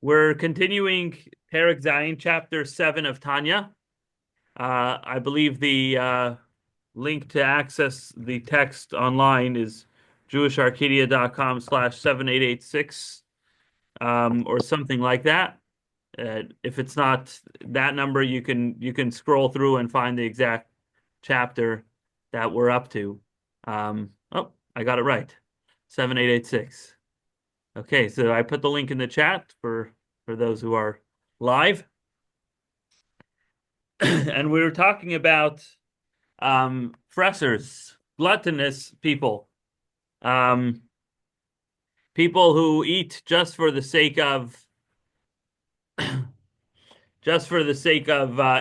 We're continuing Perek Zayin, chapter 7 of Tanya. I believe the link to access the text online is jewisharcadia.com/7886 or something like that. If it's not that number, you can scroll through and find the exact chapter that we're up to. Oh, I got it right. 7886. Okay, so I put the link in the chat for those who are live. And we were talking about fressers, gluttonous people, um, people who eat just for the sake of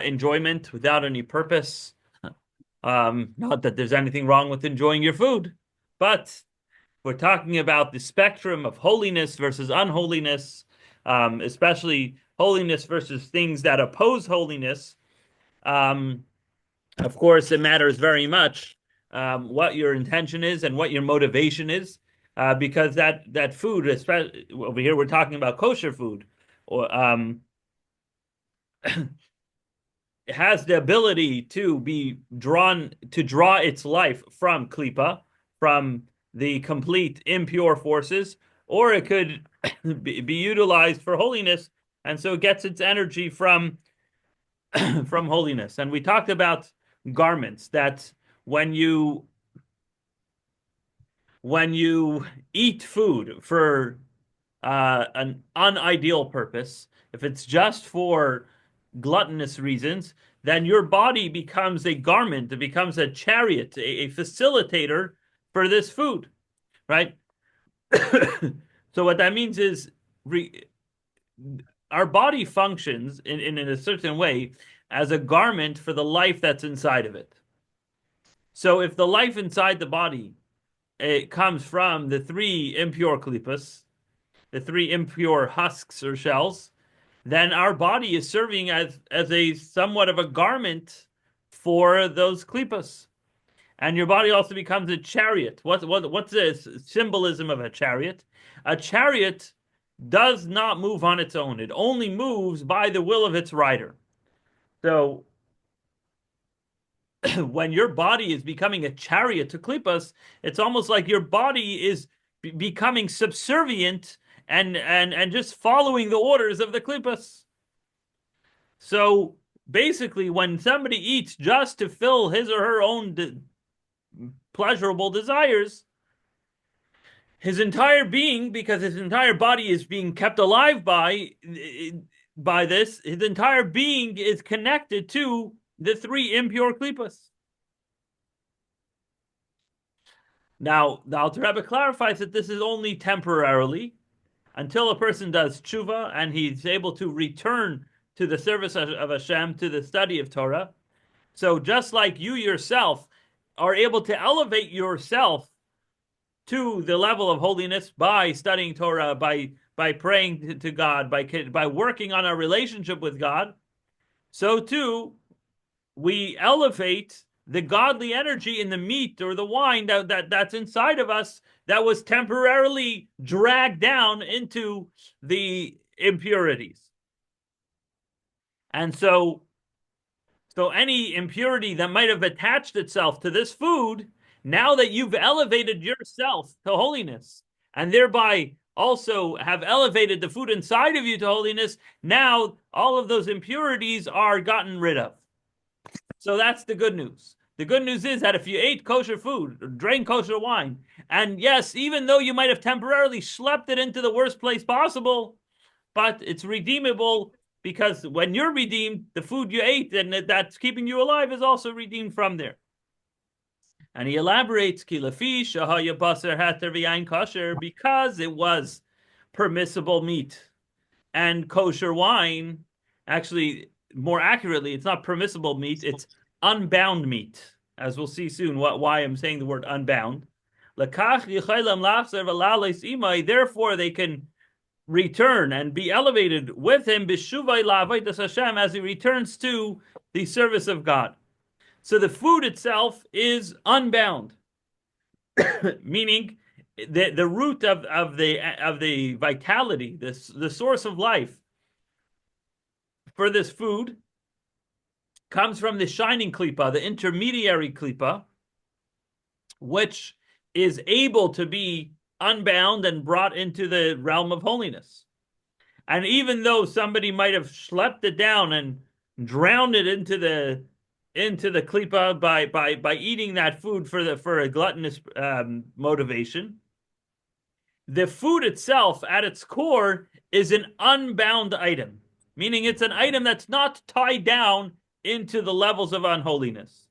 enjoyment without any purpose. Not that there's anything wrong with enjoying your food, but we're talking about the spectrum of holiness versus unholiness, especially holiness versus things that oppose holiness. Um, of course, it matters very much what your intention is and what your motivation is, because that food, especially over here, we're talking about kosher food, or has the ability to draw its life from klipa, from the complete impure forces, or it could be utilized for holiness, and so it gets its energy from from holiness. And we talked about garments that when you when you eat food for an unideal purpose, if it's just for gluttonous reasons, then your body becomes a garment, it becomes a chariot, a facilitator for this food, right? So what that means is our body functions in a certain way as a garment for the life that's inside of it. So if the life inside the body it comes from the three impure klipas, the three impure husks or shells, then our body is serving as a somewhat of a garment for those klipas. And your body also becomes a chariot. What's the symbolism of a chariot? A chariot does not move on its own. It only moves by the will of its rider. So when your body is becoming a chariot to klipas, it's almost like your body is becoming subservient and just following the orders of the klipas. So basically, when somebody eats just to fill his or her own pleasurable desires, his entire being, because his entire body is being kept alive by this, his entire being is connected to the three impure klipas. Now, the Alter Rebbe clarifies that this is only temporarily until a person does tshuva and he's able to return to the service of Hashem, to the study of Torah. So just like you yourself are able to elevate yourself to the level of holiness by studying Torah, by praying to God, by working on our relationship with God, so too we elevate the godly energy in the meat or the wine that's inside of us that was temporarily dragged down into the impurities. And so any impurity that might have attached itself to this food, now that you've elevated yourself to holiness and thereby also have elevated the food inside of you to holiness, now all of those impurities are gotten rid of. So that's the good news. The good news is that if you ate kosher food, or drank kosher wine, and yes, even though you might have temporarily schlepped it into the worst place possible, but it's redeemable because when you're redeemed, the food you ate and that's keeping you alive is also redeemed from there. And he elaborates, because it was permissible meat and kosher wine. Actually, more accurately, it's not permissible meat, it's unbound meat, as we'll see soon why I'm saying the word unbound. Therefore, they can return and be elevated with him as he returns to the service of God. So the food itself is unbound, meaning the root of the vitality, the source of life for this food comes from the shining klipa, the intermediary klipa, which is able to be unbound and brought into the realm of holiness. And even though somebody might have schlepped it down and drowned it into the klipa by eating that food for a gluttonous motivation, the food itself at its core is an unbound item, meaning it's an item that's not tied down into the levels of unholiness.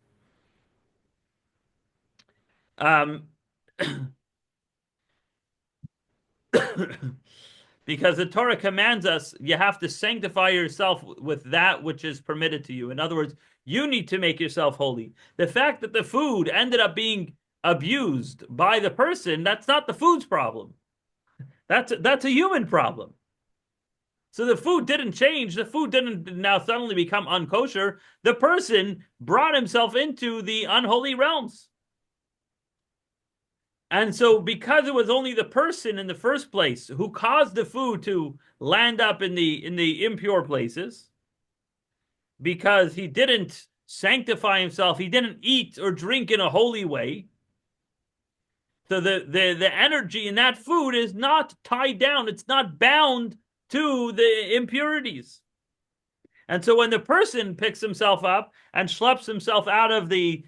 Because the Torah commands us, you have to sanctify yourself with that which is permitted to you. In other words, you need to make yourself holy. The fact that the food ended up being abused by the person, that's not the food's problem. That's a human problem. So the food didn't change. The food didn't now suddenly become unkosher. The person brought himself into the unholy realms. And so because it was only the person in the first place who caused the food to land up in the impure places, because he didn't sanctify himself, he didn't eat or drink in a holy way, so the energy in that food is not tied down, it's not bound to the impurities. And so when the person picks himself up and schleps himself out of the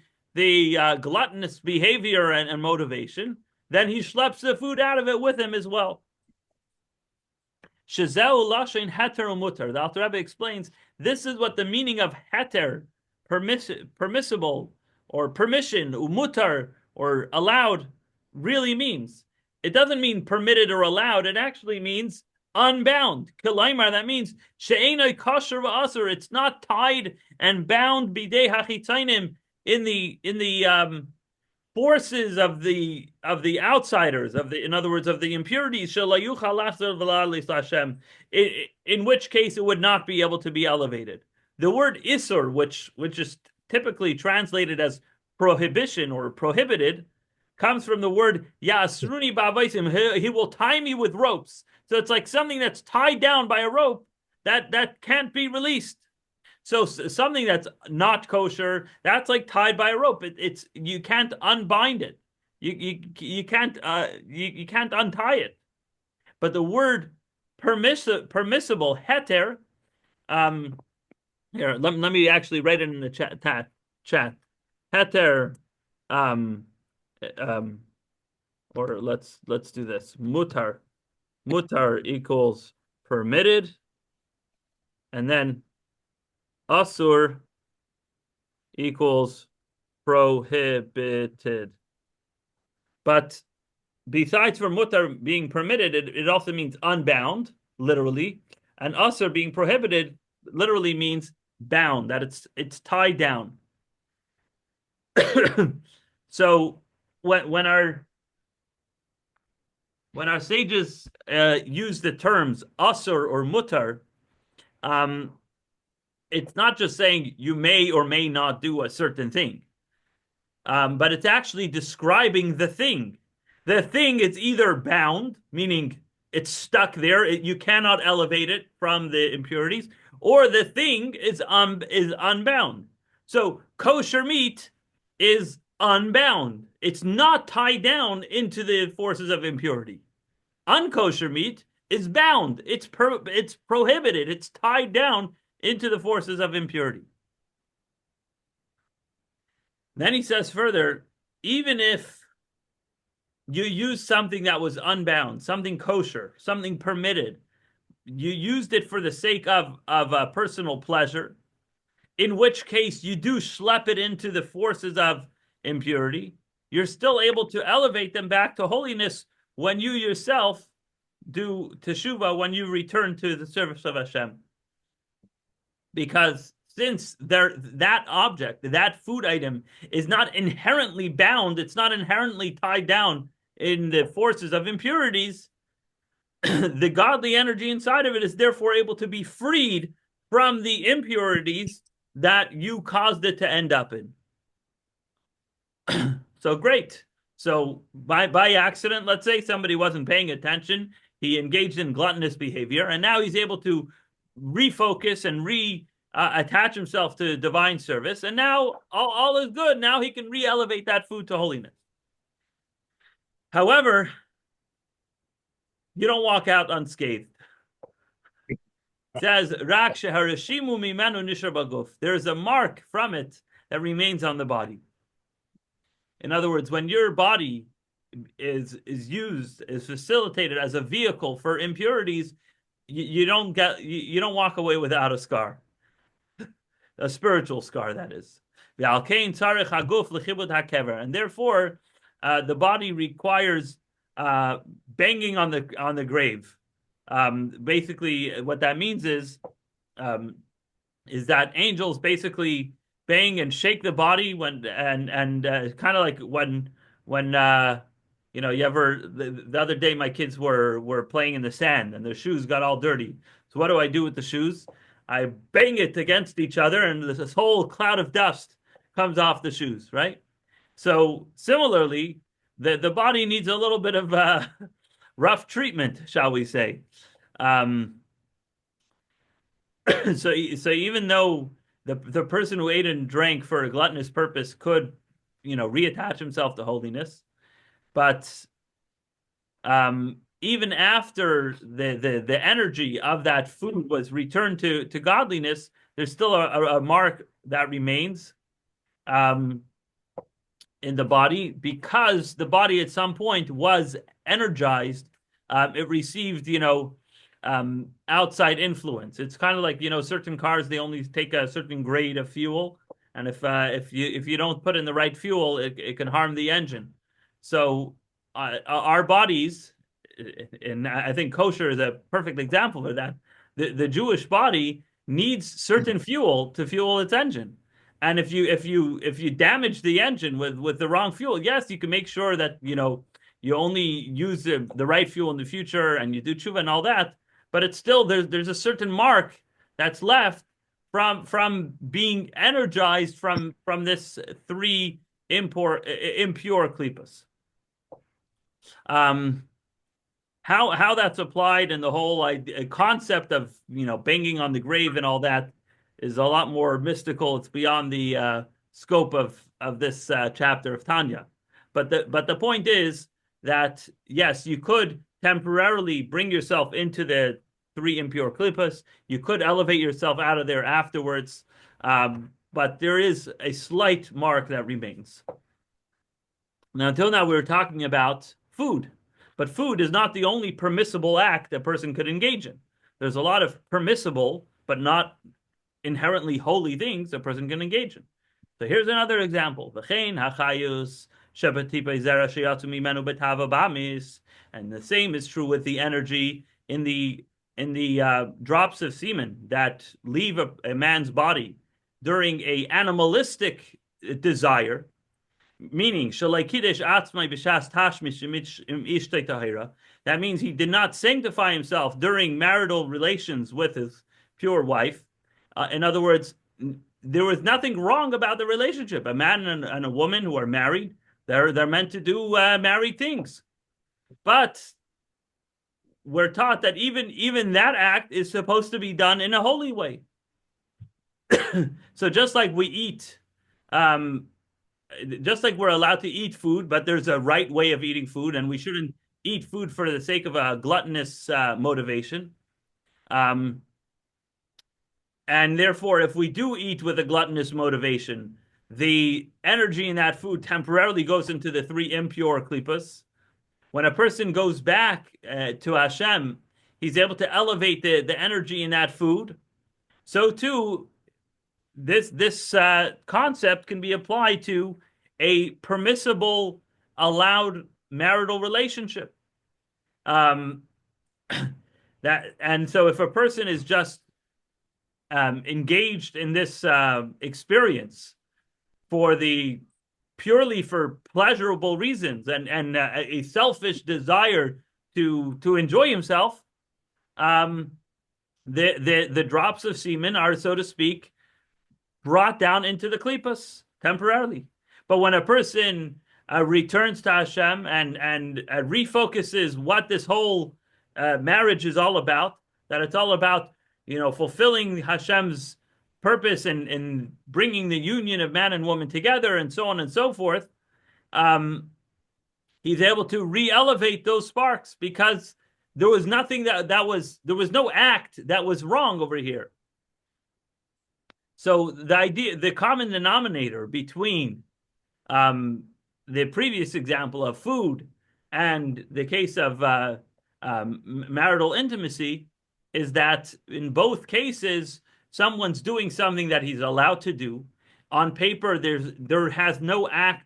gluttonous behavior and motivation, then he schleps the food out of it with him as well. Shezeu lashen heter umuttar. The Alter Rebbe explains this is what the meaning of heter, permissible, or permission, umuttar, or allowed, really means. It doesn't mean permitted or allowed. It actually means unbound. Kilaimar, that means she'enoi kosher v'asur. It's not tied and bound bidei hachitzainim in the forces of the outsiders, in other words, of the impurities. In which case it would not be able to be elevated. The word Ossur, which is typically translated as prohibition or prohibited, comes from the word Yasruni ba'avaisim. He will tie me with ropes. So it's like something that's tied down by a rope that can't be released. So something that's not kosher, that's like tied by a rope. It's you can't unbind it. You can't untie it. But the word permissible heter, here let me actually write it in the chat. Heter, or let's do this. Muttar equals permitted, and then Ossur equals prohibited. But besides for Muttar being permitted, it also means unbound, literally. And Ossur being prohibited literally means bound, that it's tied down. So when our sages use the terms Ossur or Muttar, it's not just saying you may or may not do a certain thing, but it's actually describing the thing. The thing is either bound, meaning it's stuck there, you cannot elevate it from the impurities, or the thing is unbound. So kosher meat is unbound. It's not tied down into the forces of impurity. Unkosher meat is bound. It's prohibited. It's tied down into the forces of impurity. Then he says further, even if you use something that was unbound, something kosher, something permitted, you used it for the sake of personal pleasure, in which case you do schlep it into the forces of impurity, you're still able to elevate them back to holiness when you yourself do teshuvah, when you return to the service of Hashem. Because since that object, that food item, is not inherently bound, it's not inherently tied down in the forces of impurities, the godly energy inside of it is therefore able to be freed from the impurities that you caused it to end up in. So great. So by accident, let's say somebody wasn't paying attention, he engaged in gluttonous behavior, and now he's able to refocus and attach himself to divine service, and now all is good. Now he can re-elevate that food to holiness. However, you don't walk out unscathed. It says, there's a mark from it that remains on the body. In other words, when your body is facilitated as a vehicle for impurities, you don't walk away without a scar, a spiritual scar, that is. And therefore, the body requires banging on the grave. Basically, what that means is that angels basically bang and shake the body when and kind of like when you ever the other day my kids were playing in the sand and their shoes got all dirty. So what do I do with the shoes? I bang it against each other and this whole cloud of dust comes off the shoes, right? So similarly, the body needs a little bit of rough treatment, shall we say. So even though the person who ate and drank for a gluttonous purpose could, reattach himself to holiness, but even after the energy of that food was returned to godliness, there's still a mark that remains in the body, because the body at some point was energized. It received, outside influence. It's kind of like, certain cars, they only take a certain grade of fuel, and if you don't put in the right fuel, it can harm the engine. So our bodies, and I think kosher is a perfect example of that. The Jewish body needs certain fuel to fuel its engine. And if you damage the engine with the wrong fuel, yes, you can make sure that you only use the right fuel in the future and you do tshuva and all that. But it's still there's a certain mark that's left from being energized from this three impure klipas. How that's applied and the whole concept of banging on the grave and all that is a lot more mystical. It's beyond the scope of this chapter of Tanya. But the point is that yes, you could temporarily bring yourself into the three impure klippas. You could elevate yourself out of there afterwards, but there is a slight mark that remains. Now, until now, we were talking about food, but food is not the only permissible act a person could engage in. There's a lot of permissible, but not inherently holy things a person can engage in. So here's another example. And the same is true with the energy in the drops of semen that leave a man's body during a animalistic desire, meaning that means he did not sanctify himself during marital relations with his pure wife. In other words, there was nothing wrong about the relationship. A man and a woman who are married, they're meant to do married things. But we're taught that even that act is supposed to be done in a holy way. So just like we eat, just like we're allowed to eat food, but there's a right way of eating food, and we shouldn't eat food for the sake of a gluttonous motivation. And therefore, if we do eat with a gluttonous motivation, the energy in that food temporarily goes into the three impure klipas. When a person goes back to Hashem, he's able to elevate the energy in that food. So too, this concept can be applied to a permissible, allowed marital relationship. And so if a person is just engaged in this experience purely for pleasurable reasons and a selfish desire to enjoy himself, the drops of semen are, so to speak, brought down into the klipas temporarily. But when a person returns to Hashem and refocuses what this whole marriage is all about. That it's all about, fulfilling Hashem's purpose and bringing the union of man and woman together, and so on and so forth. He's able to re-elevate those sparks because there was nothing there was no act that was wrong over here. So the common denominator between the previous example of food and the case of marital intimacy is that in both cases, someone's doing something that he's allowed to do. On paper, there has no act.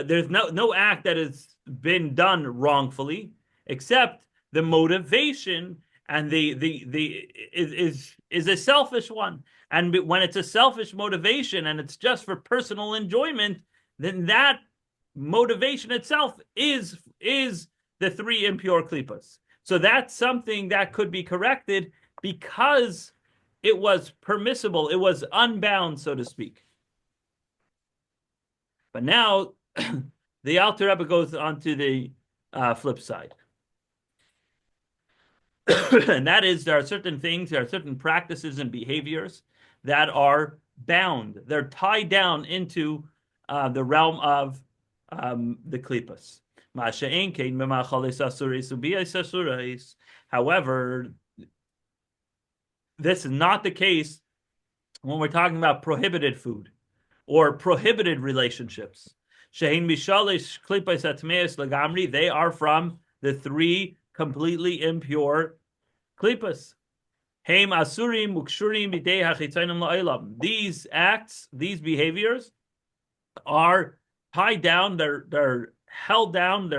There's no act that has been done wrongfully, except the motivation and the is a selfish one. And when it's a selfish motivation and it's just for personal enjoyment, then that motivation itself is the three impure klipas. So that's something that could be corrected because it was permissible. It was unbound, so to speak. But now the Alter Rebbe goes on to the flip side. And that is, there are certain practices and behaviors that are bound. They're tied down into the realm of the klipas. However, this is not the case when we're talking about prohibited food or prohibited relationships. They are from the three completely impure klipas. These acts, these behaviors are tied down, they're held down,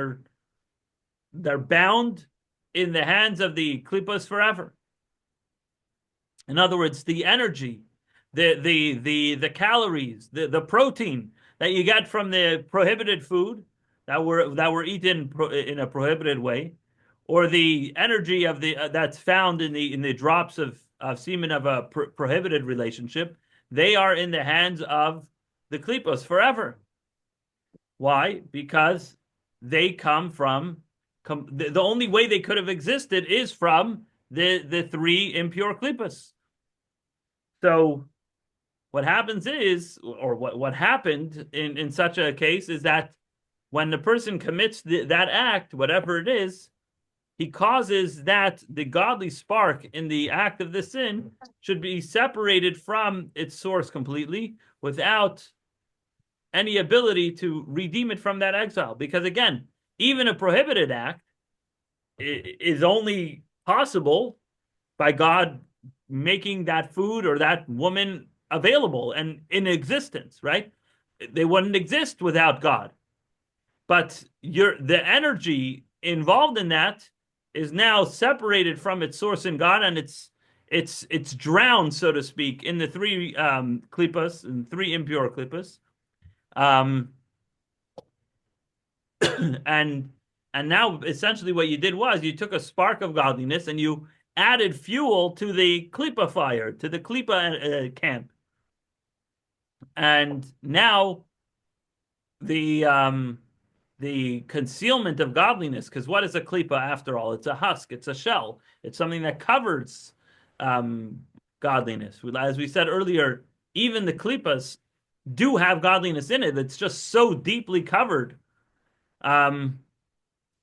they're bound in the hands of the klipas forever. In other words, the energy, the calories, the protein that you get from the prohibited food that were eaten in a prohibited way, or the energy of that's found in the drops of semen of a prohibited relationship, they are in the hands of the klipos forever. Why? Because they come from the only way they could have existed is from the three impure klipos. So what happens is, or what happened in such a case is that when the person commits that act, whatever it is, he causes that the godly spark in the act of the sin should be separated from its source completely without any ability to redeem it from that exile. Because again, even a prohibited act is only possible by God making that food or that woman available and in existence, right? They wouldn't exist without God. But the energy involved in that is now separated from its source in God, and it's drowned, so to speak, in the three klipas and three impure klipas. And now essentially what you did was you took a spark of godliness and you added fuel to the klipa fire, to the klipa camp. And now the concealment of godliness, because what is a klipa after all? It's a husk, it's a shell, it's something that covers godliness. As we said earlier, even the klipas do have godliness in it. It's just so deeply covered. And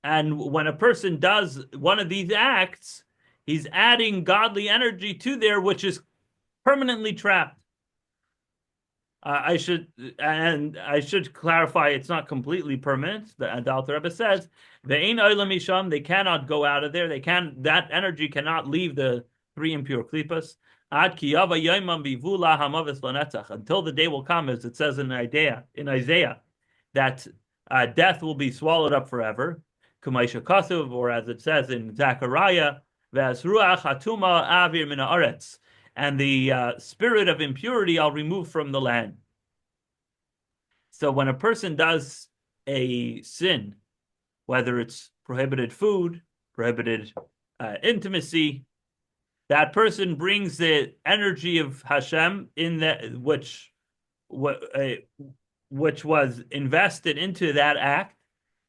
when a person does one of these acts, he's adding godly energy to there, which is permanently trapped. I should clarify, it's not completely permanent. The Alter Rebbe says, they cannot go out of there. That energy cannot leave the three impure klipas. Until the day will come, as it says in Isaiah, that death will be swallowed up forever. Or as it says in Zechariah, and the spirit of impurity I'll remove from the land. So when a person does a sin, whether it's prohibited food, prohibited intimacy, that person brings the energy of Hashem in that which was invested into that act.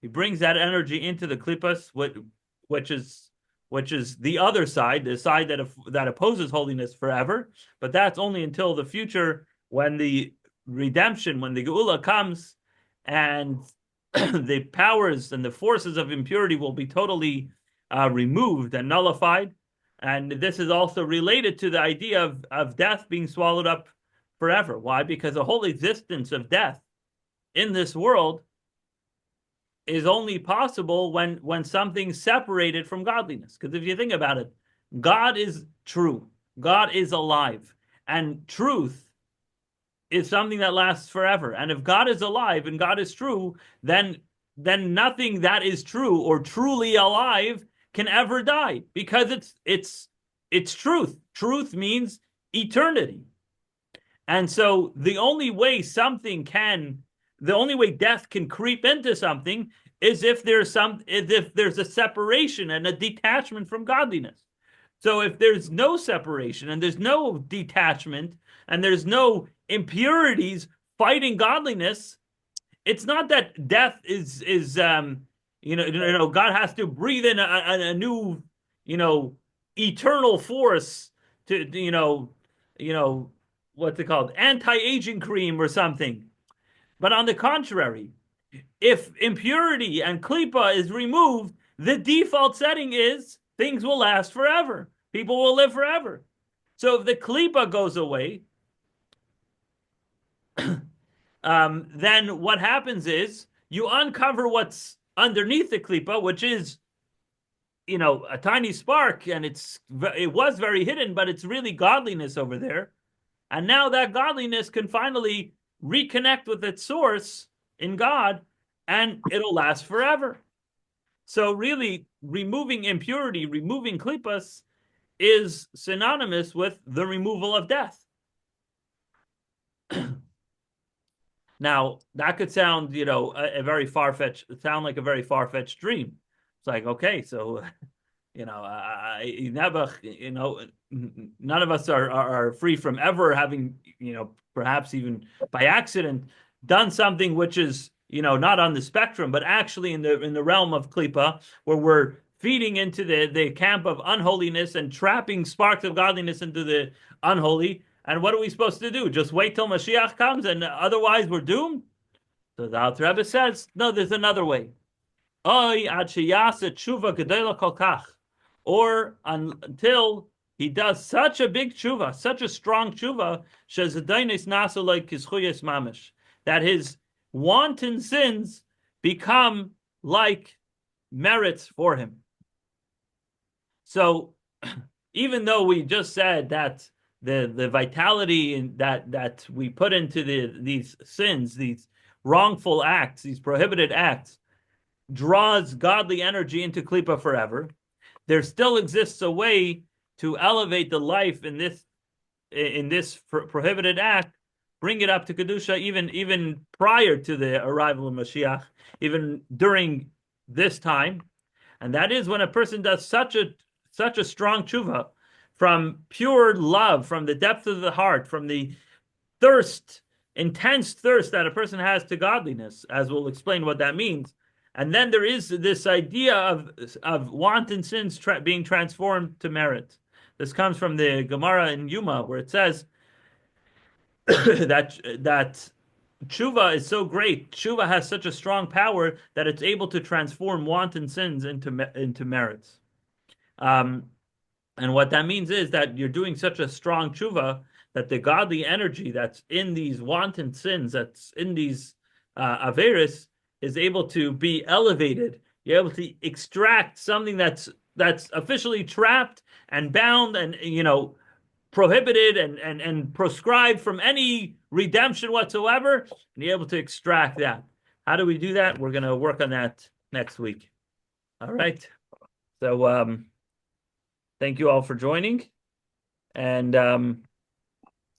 He brings that energy into the klippas, which is the other side, the side that opposes holiness forever. But that's only until the future, when the redemption, when the geula comes, and the powers and the forces of impurity will be totally removed and nullified. And this is also related to the idea of death being swallowed up forever. Why? Because the whole existence of death in this world is only possible when something's separated from godliness. Because if you think about it, God is true, God is alive, and truth is something that lasts forever. And if God is alive and God is true, then nothing that is true or truly alive can ever die, because it's truth. Truth means eternity. And so the only way death can creep into something is if there's a separation and a detachment from godliness. So if there's no separation and there's no detachment and there's no impurities fighting godliness, it's not that death is God has to breathe in a new eternal force to what's it called, anti-aging cream or something. But on the contrary, if impurity and klipa is removed, the default setting is things will last forever. People will live forever. So if the klipa goes away, then what happens is you uncover what's underneath the klipa, which is a tiny spark, and it was very hidden, but it's really godliness over there. And now that godliness can finally reconnect with its source in God, and it'll last forever. So really, removing impurity, removing klippas, is synonymous with the removal of death. Now, that could sound, a very far-fetched, sound like a very far-fetched dream. It's like, okay, so, none of us are free from ever having, perhaps even by accident, done something which is, not on the spectrum, but actually in the realm of klipa, where we're feeding into the camp of unholiness and trapping sparks of godliness into the unholy. And what are we supposed to do? Just wait till Mashiach comes and otherwise we're doomed? So the Alter Rebbe says, no, there's another way. Or until he does such a big tshuva, such a strong tshuva, that his wanton sins become like merits for him. So even though we just said that the vitality that we put into these sins, these wrongful acts, these prohibited acts, draws godly energy into klipa forever, there still exists a way to elevate the life in this prohibited act, bring it up to kedusha even prior to the arrival of Mashiach, even during this time, and that is when a person does such a strong tshuva from pure love, from the depth of the heart, from the intense thirst that a person has to godliness, as we'll explain what that means. And then there is this idea of wanton sins being transformed to merit. This comes from the Gemara in Yuma, where it says that tshuva is so great. Tshuva has such a strong power that it's able to transform wanton sins into merits. And what that means is that you're doing such a strong tshuva that the godly energy that's in these wanton sins, that's in these averis, is able to be elevated. You're able to extract something that's officially trapped and bound and prohibited and proscribed from any redemption whatsoever, and you're able to extract that. How do we do that? We're going to work on that next week. All right. So thank you all for joining, and